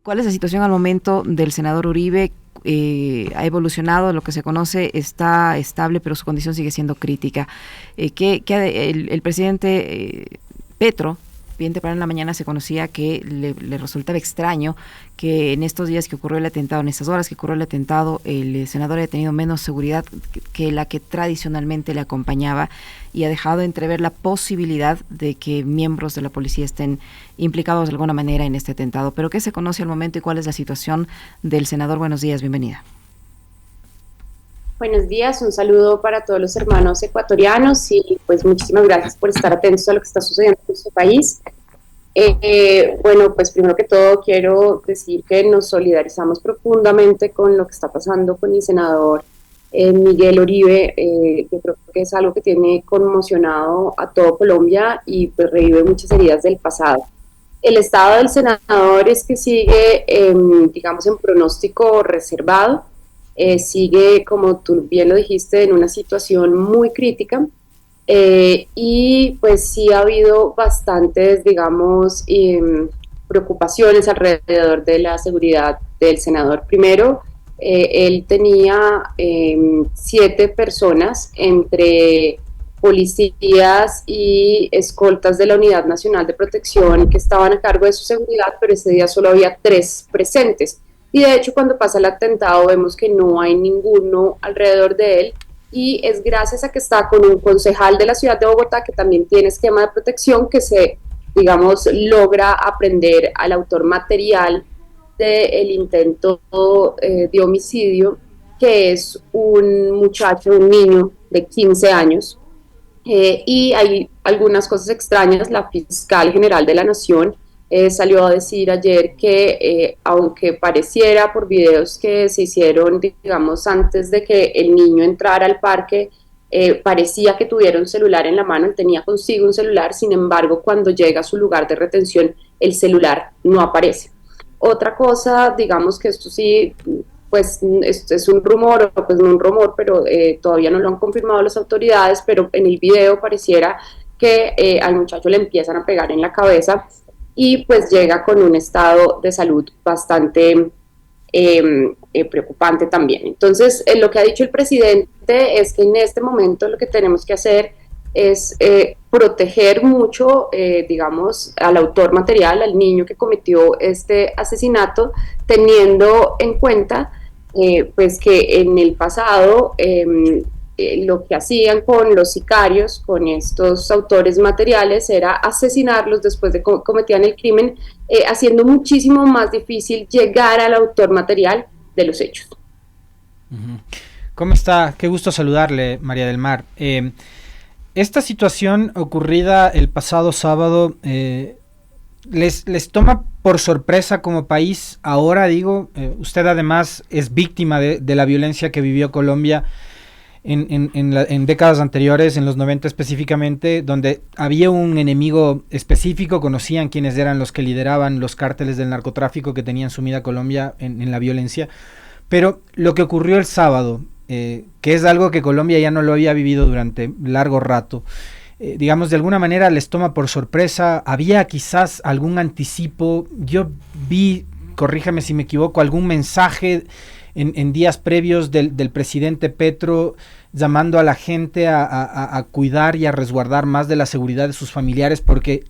¿Cuál es la situación al momento del senador Uribe? Ha evolucionado, lo que se conoce está estable, pero su condición sigue siendo crítica. El presidente Petro, bien temprano en la mañana se conocía que le resultaba extraño que en estos días que ocurrió el atentado, en estas horas que ocurrió el atentado, el senador haya tenido menos seguridad que la que tradicionalmente le acompañaba, y ha dejado entrever la posibilidad de que miembros de la policía estén implicados de alguna manera en este atentado. ¿Pero qué se conoce al momento y cuál es la situación del senador? Buenos días, bienvenida. Buenos días, un saludo para todos los hermanos ecuatorianos y pues muchísimas gracias por estar atentos a lo que está sucediendo en nuestro país. Bueno, pues primero que todo quiero decir que nos solidarizamos profundamente con lo que está pasando con el senador Miguel Uribe. Yo creo que es algo que tiene conmocionado a todo Colombia y pues revive muchas heridas del pasado. El estado del senador es que sigue, digamos, en pronóstico reservado. Sigue, como tú bien lo dijiste, en una situación muy crítica, y pues sí ha habido bastantes, digamos, preocupaciones alrededor de la seguridad del senador. Primero, él tenía 7 personas entre policías y escoltas de la Unidad Nacional de Protección que estaban a cargo de su seguridad, pero ese día solo había 3 presentes. Y de hecho, cuando pasa el atentado, vemos que no hay ninguno alrededor de él, y es gracias a que está con un concejal de la ciudad de Bogotá que también tiene esquema de protección que se, digamos, logra aprender al autor material del intento de homicidio, que es un muchacho, un niño de 15 años. Y hay algunas cosas extrañas. La fiscal general de la Nación salió a decir ayer que aunque pareciera por videos que se hicieron, digamos, antes de que el niño entrara al parque, parecía que tuviera un celular en la mano, él tenía consigo un celular. Sin embargo, cuando llega a su lugar de retención, el celular no aparece. Otra cosa, digamos que esto sí, pues es un rumor, o pues no un rumor, pero todavía no lo han confirmado las autoridades, pero en el video pareciera que al muchacho le empiezan a pegar en la cabeza y pues llega con un estado de salud bastante preocupante también. Entonces, lo que ha dicho el presidente es que en este momento lo que tenemos que hacer es proteger mucho, digamos, al autor material, al niño que cometió este asesinato, teniendo en cuenta pues que en el pasado lo que hacían con los sicarios, con estos autores materiales, era asesinarlos después de que cometían el crimen, haciendo muchísimo más difícil llegar al autor material de los hechos. ¿Cómo está? Qué gusto saludarle, María del Mar. Esta situación ocurrida el pasado sábado, les toma por sorpresa como país ahora, digo, usted además es víctima de la violencia que vivió Colombia en décadas anteriores, en los 90 específicamente, donde había un enemigo específico, conocían quiénes eran los que lideraban los cárteles del narcotráfico que tenían sumida a Colombia en la violencia. Pero lo que ocurrió el sábado, que es algo que Colombia ya no lo había vivido durante largo rato, digamos, de alguna manera les toma por sorpresa. ¿Había quizás algún anticipo? Yo vi, corríjame si me equivoco, algún mensaje en días previos del presidente Petro llamando a la gente a cuidar y a resguardar más de la seguridad de sus familiares, porque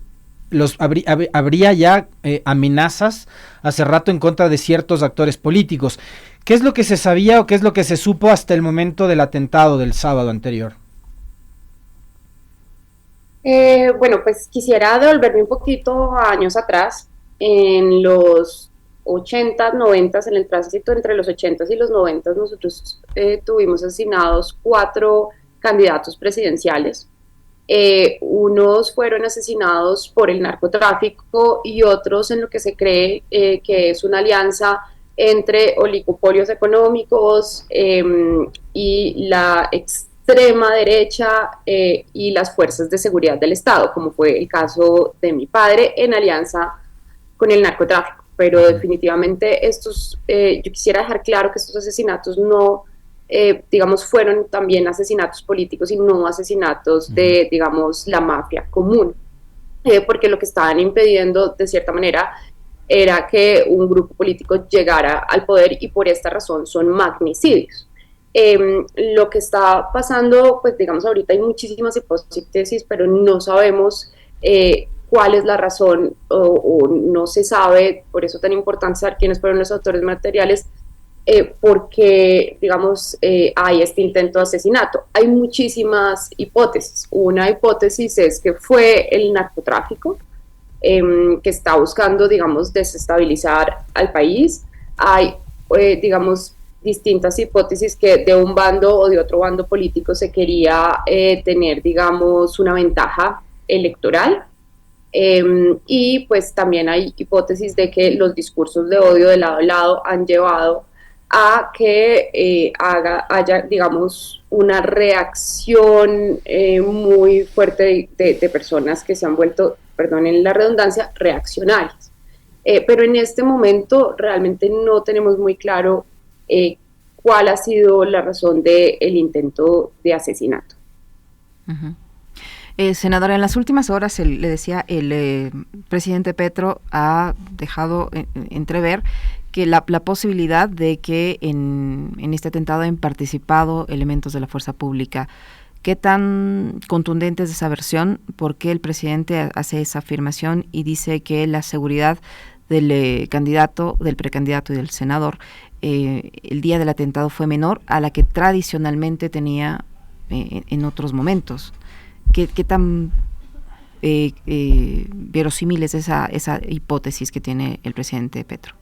habría ya amenazas hace rato en contra de ciertos actores políticos. ¿Qué es lo que se sabía o qué es lo que se supo hasta el momento del atentado del sábado anterior? Bueno, pues quisiera devolverme un poquito a años atrás, en los 80s, 90s, en el tránsito entre los 80s y los 90s, nosotros tuvimos asesinados 4 candidatos presidenciales. Unos fueron asesinados por el narcotráfico y otros en lo que se cree que es una alianza entre oligopolios económicos y la extrema derecha y las fuerzas de seguridad del Estado, como fue el caso de mi padre en alianza con el narcotráfico. Pero definitivamente yo quisiera dejar claro que estos asesinatos no, digamos, fueron también asesinatos políticos y no asesinatos de, digamos, la mafia común, porque lo que estaban impidiendo de cierta manera era que un grupo político llegara al poder y por esta razón son magnicidios. Lo que está pasando, pues digamos ahorita hay muchísimas hipótesis, pero no sabemos cuál es la razón o no se sabe, por eso tan importante saber quiénes fueron los autores materiales, porque, digamos, hay este intento de asesinato. Hay muchísimas hipótesis. Una hipótesis es que fue el narcotráfico que está buscando, digamos, desestabilizar al país. Hay, digamos, distintas hipótesis que de un bando o de otro bando político se quería tener, digamos, una ventaja electoral. Y pues también hay hipótesis de que los discursos de odio de lado a lado han llevado a que haya, digamos, una reacción muy fuerte de personas que se han vuelto, perdonen la redundancia, reaccionarias. Pero en este momento realmente no tenemos muy claro cuál ha sido la razón del intento de asesinato. Uh-huh. Senadora, en las últimas horas, le decía, el presidente Petro ha dejado entrever que la posibilidad de que en este atentado hayan participado elementos de la fuerza pública. ¿Qué tan contundente es esa versión? ¿Por qué el presidente hace esa afirmación y dice que la seguridad del candidato, del precandidato y del senador el día del atentado fue menor a la que tradicionalmente tenía en otros momentos? ¿Qué tan verosímil es esa hipótesis que tiene el presidente Petro?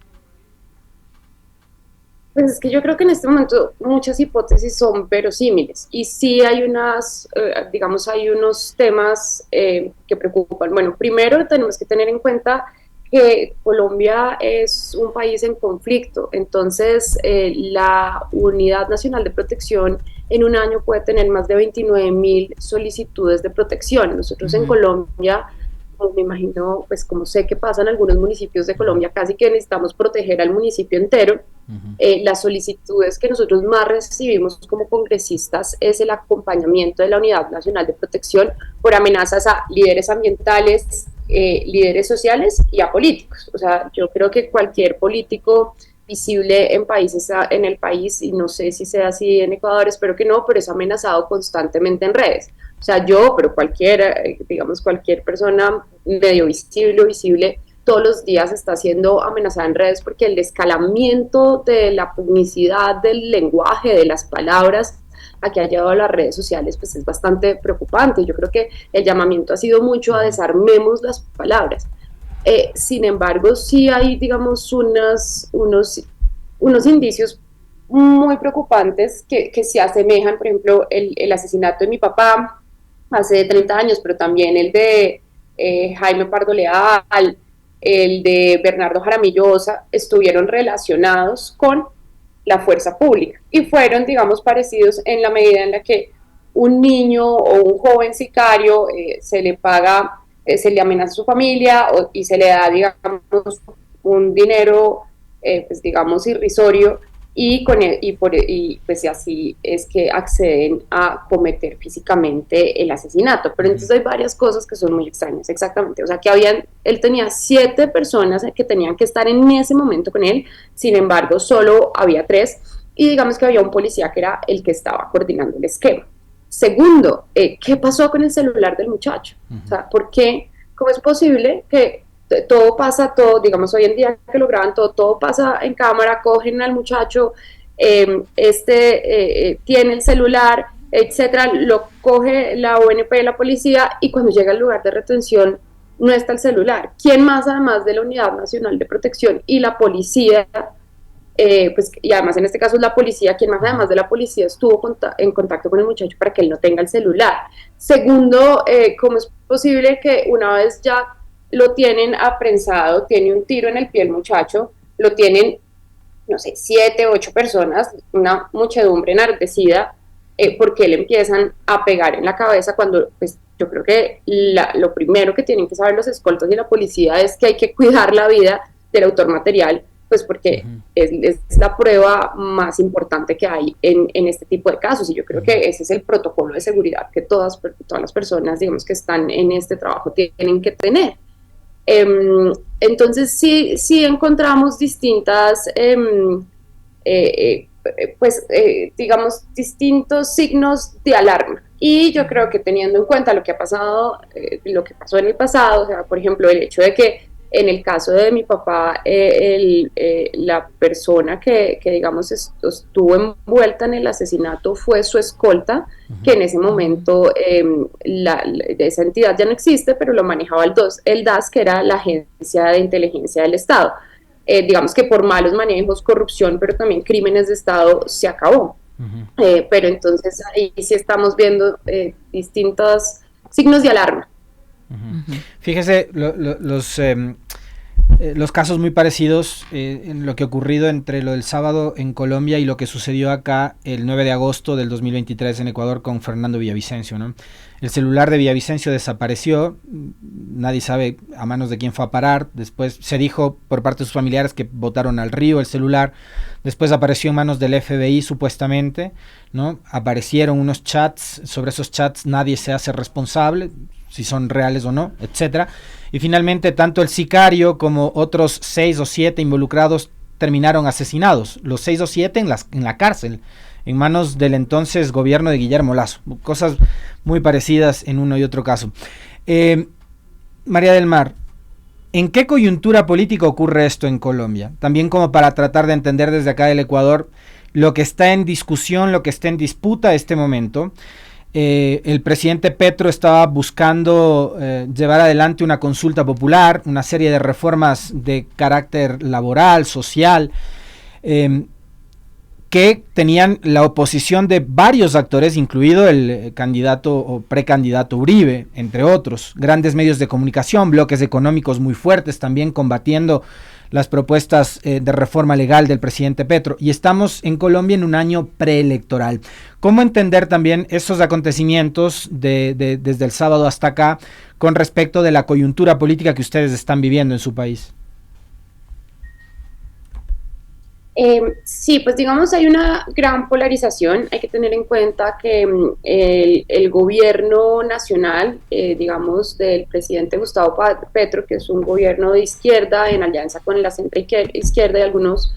Pues es que yo creo que en este momento muchas hipótesis son verosímiles y sí hay unas, digamos, hay unos temas que preocupan. Bueno, primero tenemos que tener en cuenta que Colombia es un país en conflicto, entonces la Unidad Nacional de Protección en un año puede tener más de 29.000 solicitudes de protección. Nosotros en Colombia, como me imagino, pues como sé que pasa en algunos municipios de Colombia, casi que necesitamos proteger al municipio entero. Las solicitudes que nosotros más recibimos como congresistas es el acompañamiento de la Unidad Nacional de Protección por amenazas a líderes ambientales, líderes sociales y a políticos. O sea, yo creo que cualquier político visible en el país, y no sé si sea así en Ecuador, espero que no, pero es amenazado constantemente en redes. O sea, yo, pero cualquiera, digamos, cualquier persona medio visible o visible, todos los días está siendo amenazada en redes porque el escalamiento de la publicidad, del lenguaje, de las palabras a que ha llevado las redes sociales, pues es bastante preocupante. Yo creo que el llamamiento ha sido mucho a desarmemos las palabras. Sin embargo, sí hay, digamos, unos indicios muy preocupantes que se asemejan, por ejemplo, el asesinato de mi papá hace 30 años, pero también el de Jaime Pardo Leal, el de Bernardo Jaramillo Osa, estuvieron relacionados con la fuerza pública y fueron, digamos, parecidos en la medida en la que un niño o un joven sicario se le paga, se le amenaza a su familia y se le da, digamos, un dinero, pues digamos, irrisorio y pues así es que acceden a cometer físicamente el asesinato. Pero entonces hay varias cosas que son muy extrañas, exactamente. O sea, que él tenía 7 personas que tenían que estar en ese momento con él, sin embargo, solo había 3, y digamos que había un policía que era el que estaba coordinando el esquema. Segundo, ¿qué pasó con el celular del muchacho? O sea, ¿por qué? ¿Cómo es posible que todo pasa, digamos hoy en día que lo graban todo pasa en cámara, cogen al muchacho, tiene el celular, etcétera, lo coge la ONP, la policía, y cuando llega al lugar de retención no está el celular? ¿Quién más, además de la Unidad Nacional de Protección y la policía, pues, y además en este caso es la policía, quien más además de la policía estuvo en contacto con el muchacho para que él no tenga el celular? Segundo, ¿cómo es posible que una vez ya lo tienen aprensado, tiene un tiro en el pie el muchacho, lo tienen, no sé, 7, 8 personas, una muchedumbre enardecida, porque le empiezan a pegar en la cabeza cuando, pues, yo creo que lo primero que tienen que saber los escoltas y la policía es que hay que cuidar la vida del autor material, pues porque es la prueba más importante que hay en este tipo de casos, y yo creo que ese es el protocolo de seguridad que todas las personas, digamos, que están en este trabajo tienen que tener. Entonces sí encontramos distintas, digamos, distintos signos de alarma. Y yo creo que teniendo en cuenta lo que ha pasado, lo que pasó en el pasado, o sea, por ejemplo, el hecho de que en el caso de mi papá, la persona que digamos, estuvo envuelta en el asesinato fue su escolta, que en ese momento esa entidad ya no existe, pero lo manejaba el DAS, que era la Agencia de Inteligencia del Estado. Digamos que por malos manejos, corrupción, pero también crímenes de Estado, se acabó. Pero entonces ahí sí estamos viendo distintos signos de alarma. Fíjese, los casos muy parecidos en lo que ha ocurrido entre lo del sábado en Colombia y lo que sucedió acá el 9 de agosto del 2023 en Ecuador con Fernando Villavicencio, ¿no? El celular de Villavicencio desapareció, nadie sabe a manos de quién fue a parar, después se dijo por parte de sus familiares que botaron al río el celular, después apareció en manos del FBI supuestamente, ¿no? Aparecieron unos chats, sobre esos chats nadie se hace responsable, si son reales o no, etcétera. Y finalmente tanto el sicario como otros 6 o 7 involucrados terminaron asesinados, los 6 o 7 en la cárcel, en manos del entonces gobierno de Guillermo Lasso. Cosas muy parecidas en uno y otro caso. María del Mar, ¿en qué coyuntura política ocurre esto en Colombia? También como para tratar de entender desde acá del Ecuador lo que está en discusión, lo que está en disputa a este momento. El presidente Petro estaba buscando llevar adelante una consulta popular, una serie de reformas de carácter laboral, social, que tenían la oposición de varios actores, incluido el candidato o precandidato Uribe, entre otros, grandes medios de comunicación, bloques económicos muy fuertes también combatiendo las propuestas de reforma legal del presidente Petro, y estamos en Colombia en un año preelectoral. ¿Cómo entender también esos acontecimientos desde el sábado hasta acá con respecto de la coyuntura política que ustedes están viviendo en su país? Sí, pues digamos hay una gran polarización. Hay que tener en cuenta que el gobierno nacional, digamos, del presidente Gustavo Petro, que es un gobierno de izquierda en alianza con la centro izquierda y algunos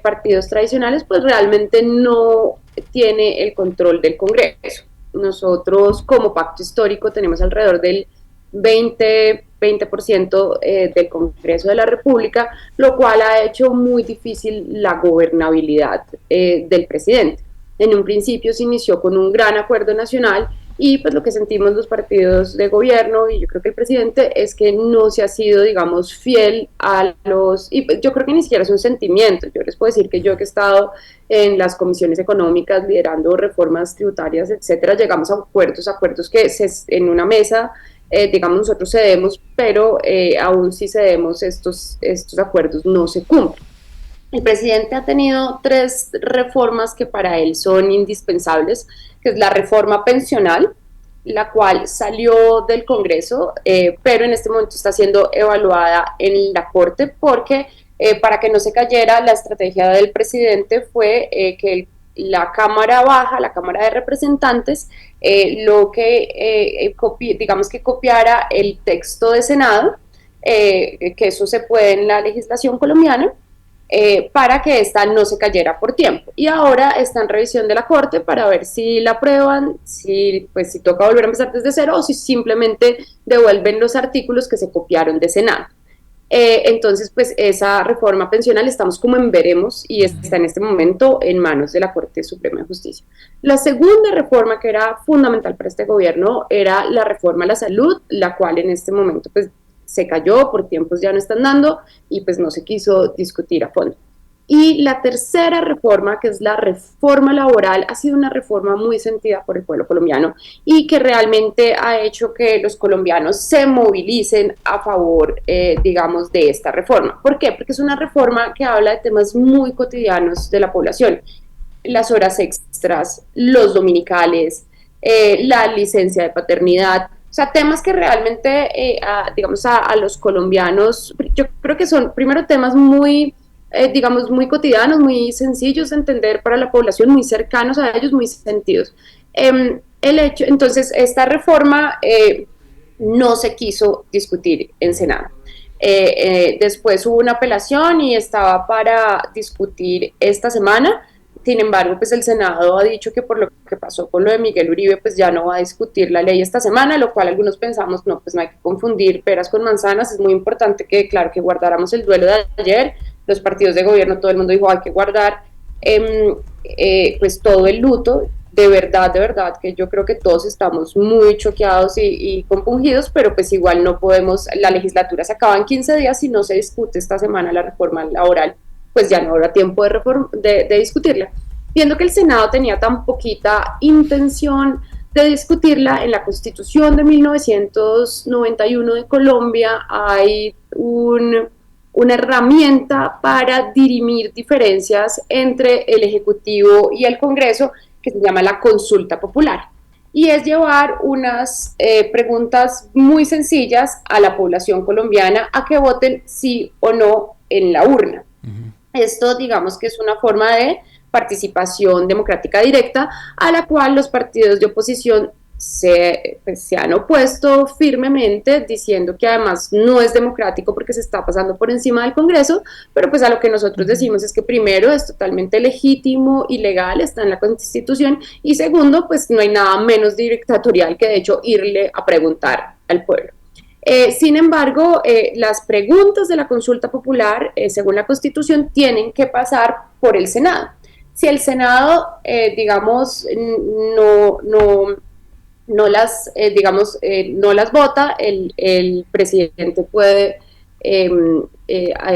partidos tradicionales, pues realmente no tiene el control del Congreso. Nosotros como pacto histórico tenemos alrededor del 20% del Congreso de la República, lo cual ha hecho muy difícil la gobernabilidad del presidente. En un principio se inició con un gran acuerdo nacional y pues lo que sentimos los partidos de gobierno y yo creo que el presidente es que no se ha sido, digamos, fiel a y yo creo que ni siquiera es un sentimiento. Yo les puedo decir que yo que he estado en las comisiones económicas liderando reformas tributarias, etcétera, llegamos a acuerdos que en una mesa digamos, nosotros cedemos, pero aún si cedemos, estos acuerdos no se cumplen. El presidente ha tenido 3 reformas que para él son indispensables, que es la reforma pensional, la cual salió del Congreso, pero en este momento está siendo evaluada en la Corte porque para que no se cayera, la estrategia del presidente fue que la Cámara Baja, la Cámara de Representantes, digamos que copiara el texto de Senado, que eso se puede en la legislación colombiana, para que esta no se cayera por tiempo. Y ahora está en revisión de la Corte para ver si la aprueban, si toca volver a empezar desde cero o si simplemente devuelven los artículos que se copiaron de Senado. Entonces, pues esa reforma pensional estamos como en veremos y está en este momento en manos de la Corte Suprema de Justicia. La segunda reforma que era fundamental para este gobierno era la reforma a la salud, la cual en este momento pues se cayó, por tiempos ya no están dando y pues no se quiso discutir a fondo. Y la tercera reforma, que es la reforma laboral, ha sido una reforma muy sentida por el pueblo colombiano y que realmente ha hecho que los colombianos se movilicen a favor, digamos, de esta reforma. ¿Por qué? Porque es una reforma que habla de temas muy cotidianos de la población. Las horas extras, los dominicales, la licencia de paternidad, o sea, temas que realmente, digamos, a los colombianos, yo creo que son, primero, temas muy digamos, muy cotidianos, muy sencillos de entender para la población, muy cercanos a ellos, muy sentidos. Entonces, esta reforma no se quiso discutir en Senado. Después hubo una apelación y estaba para discutir esta semana. Sin embargo, pues el Senado ha dicho que por lo que pasó con lo de Miguel Uribe, pues ya no va a discutir la ley esta semana, lo cual algunos pensamos, no, pues no hay que confundir peras con manzanas. Es muy importante que, claro, que guardáramos el duelo de ayer. Los partidos de gobierno, todo el mundo dijo, hay que guardar pues todo el luto. De verdad, que yo creo que todos estamos muy choqueados y compungidos, pero pues igual no podemos, la legislatura se acaba en 15 días, si no se discute esta semana la reforma laboral, pues ya no habrá tiempo de discutirla. Viendo que el Senado tenía tan poquita intención de discutirla, en la Constitución de 1991 de Colombia hay una herramienta para dirimir diferencias entre el Ejecutivo y el Congreso, que se llama la consulta popular, y es llevar unas preguntas muy sencillas a la población colombiana a que voten sí o no en la urna. Esto, digamos que es una forma de participación democrática directa a la cual los partidos de oposición se han opuesto firmemente, diciendo que además no es democrático porque se está pasando por encima del Congreso, pero pues a lo que nosotros decimos es que primero es totalmente legítimo y legal, está en la Constitución, y segundo, pues no hay nada menos dictatorial que de hecho irle a preguntar al pueblo. Sin embargo, las preguntas de la consulta popular, según la Constitución, tienen que pasar por el Senado. Si el Senado, digamos, no las vota, el presidente puede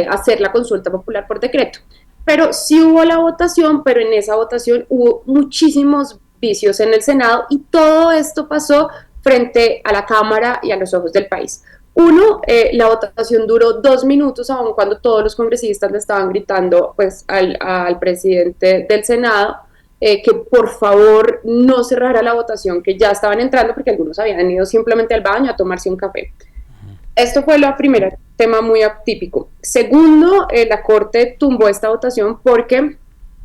hacer la consulta popular por decreto. Pero sí hubo la votación, pero en esa votación hubo muchísimos vicios en el Senado, y todo esto pasó frente a la Cámara y a los ojos del país. Uno, la votación duró 2 minutos, aun cuando todos los congresistas le estaban gritando pues al presidente del Senado que por favor no cerrara la votación, que ya estaban entrando porque algunos habían ido simplemente al baño a tomarse un café. Esto fue lo primero, tema muy atípico. Segundo, la Corte tumbó esta votación porque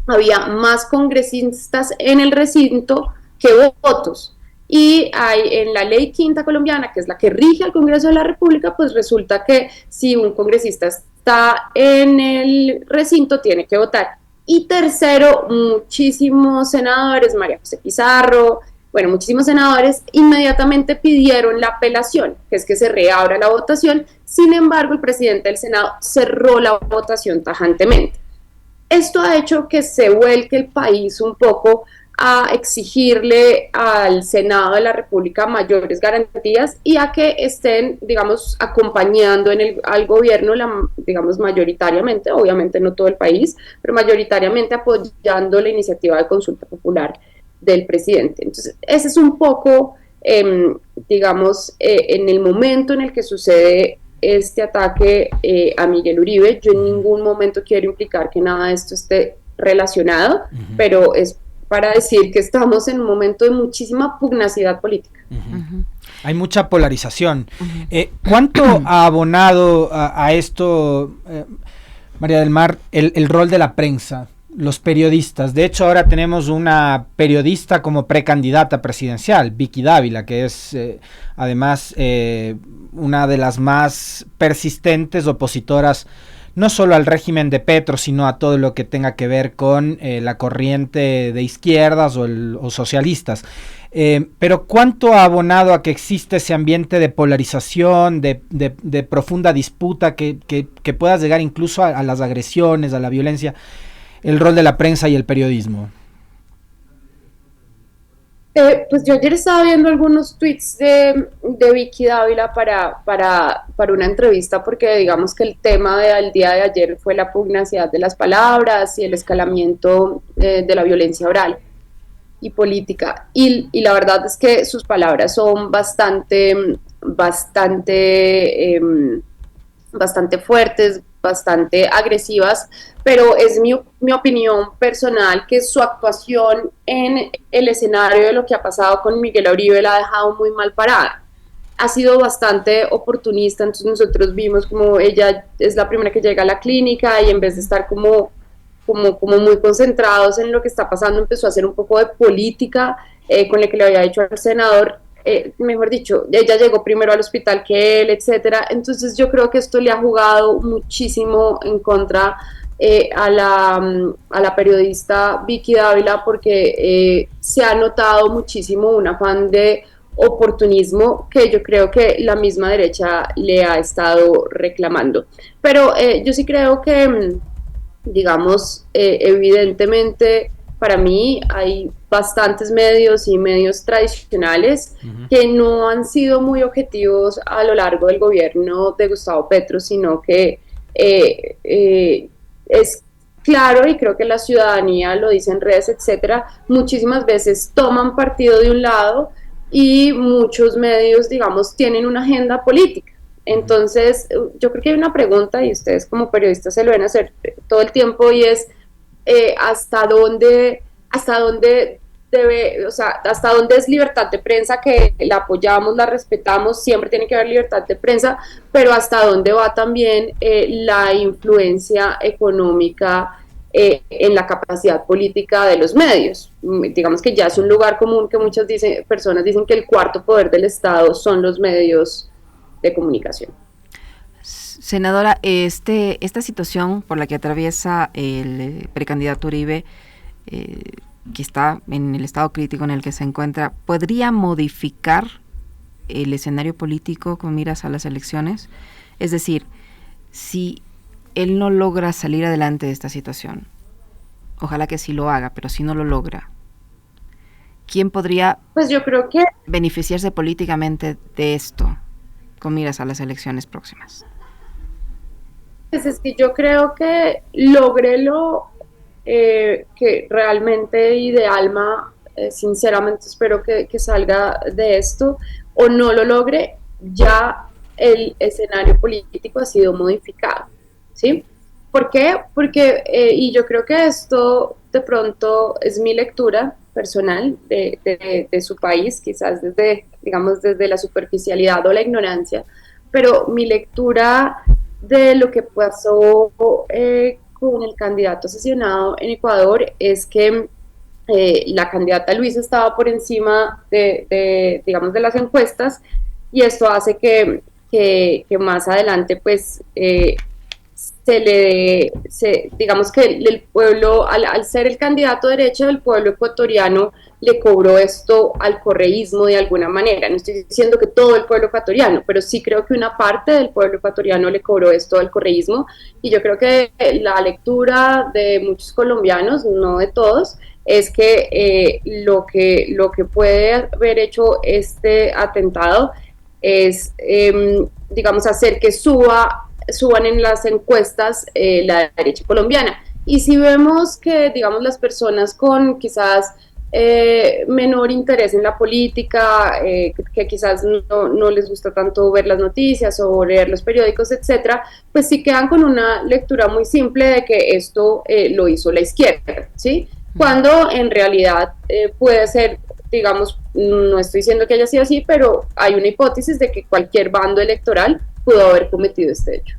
había más congresistas en el recinto que votos. Y hay en la ley quinta colombiana, que es la que rige al Congreso de la República, pues resulta que si un congresista está en el recinto, tiene que votar. Y tercero, muchísimos senadores, María José Pizarro, bueno, muchísimos senadores inmediatamente pidieron la apelación, que es que se reabra la votación. Sin embargo, el presidente del Senado cerró la votación tajantemente. Esto ha hecho que se vuelque el país un poco a exigirle al Senado de la República mayores garantías y a que estén, digamos, acompañando al gobierno, digamos, mayoritariamente, obviamente no todo el país, pero mayoritariamente apoyando la iniciativa de consulta popular del presidente. Entonces, ese es un poco, digamos, en el momento en el que sucede este ataque a Miguel Uribe. Yo en ningún momento quiero implicar que nada de esto esté relacionado, pero es para decir que estamos en un momento de muchísima pugnacidad política. Hay mucha polarización. ¿Cuánto ha abonado a esto, María del Mar, el rol de la prensa, los periodistas? De hecho, ahora tenemos una periodista como precandidata presidencial, Vicky Dávila, que es además una de las más persistentes opositoras no solo al régimen de Petro, sino a todo lo que tenga que ver con la corriente de izquierdas o socialistas. Pero ¿cuánto ha abonado a que existe ese ambiente de polarización, de profunda disputa, que pueda llegar incluso a las agresiones, a la violencia, el rol de la prensa y el periodismo? Pues yo ayer estaba viendo algunos tweets de Vicky Dávila para una entrevista, porque digamos que el tema del día de ayer fue la pugnacidad de las palabras y el escalamiento de la violencia oral y política, y la verdad es que sus palabras son bastante fuertes, bastante agresivas, pero es mi opinión personal que su actuación en el escenario de lo que ha pasado con Miguel Uribe la ha dejado muy mal parada. Ha sido bastante oportunista, entonces nosotros vimos como ella es la primera que llega a la clínica y en vez de estar como muy concentrados en lo que está pasando, empezó a hacer un poco de política con lo que le había dicho al senador. mejor dicho, ella llegó primero al hospital que él, etcétera. Entonces yo creo que esto le ha jugado muchísimo en contra a la periodista Vicky Dávila, porque se ha notado muchísimo un afán de oportunismo que yo creo que la misma derecha le ha estado reclamando. Pero yo sí creo que, digamos, evidentemente para mí hay bastantes medios y medios tradicionales que no han sido muy objetivos a lo largo del gobierno de Gustavo Petro, sino que es claro, y creo que la ciudadanía lo dice en redes, etcétera, muchísimas veces toman partido de un lado y muchos medios, digamos, tienen una agenda política. Entonces, yo creo que hay una pregunta, y ustedes como periodistas se lo ven hacer todo el tiempo, y es hasta dónde debe, o sea, hasta dónde es libertad de prensa, que la apoyamos, la respetamos, siempre tiene que haber libertad de prensa, pero hasta dónde va también la influencia económica en la capacidad política de los medios. Digamos que ya es un lugar común que muchas personas dicen que el cuarto poder del Estado son los medios de comunicación. Senadora, esta situación por la que atraviesa el precandidato Uribe, que está en el estado crítico en el que se encuentra, ¿podría modificar el escenario político con miras a las elecciones? Es decir, si él no logra salir adelante de esta situación, ojalá que sí lo haga, pero si no lo logra, ¿quién podría, pues yo creo que, beneficiarse políticamente de esto con miras a las elecciones próximas? pues es que yo creo que lógrelo, que realmente y de alma, sinceramente espero que salga de esto, o no lo logre, ya el escenario político ha sido modificado, ¿sí? ¿Por qué? Porque, y yo creo que esto de pronto es mi lectura personal de su país, quizás desde, digamos, desde la superficialidad o la ignorancia, pero mi lectura de lo que pasó con el candidato asesinado en Ecuador es que la candidata Luisa estaba por encima digamos, de las encuestas, y esto hace que más adelante pues digamos que el pueblo, al ser el candidato derecho del pueblo ecuatoriano, le cobró esto al correísmo de alguna manera. No estoy diciendo que todo el pueblo ecuatoriano, pero sí creo que una parte del pueblo ecuatoriano le cobró esto al correísmo, y yo creo que la lectura de muchos colombianos, no de todos, es que lo que puede haber hecho este atentado es, digamos, hacer que suban en las encuestas la derecha colombiana. Y si vemos que, digamos, las personas con quizás menor interés en la política, que quizás no les gusta tanto ver las noticias o leer los periódicos, etcétera, pues sí quedan con una lectura muy simple de que esto lo hizo la izquierda, ¿sí? Cuando en realidad puede ser, digamos, no estoy diciendo que haya sido así, pero hay una hipótesis de que cualquier bando electoral pudo haber cometido este hecho.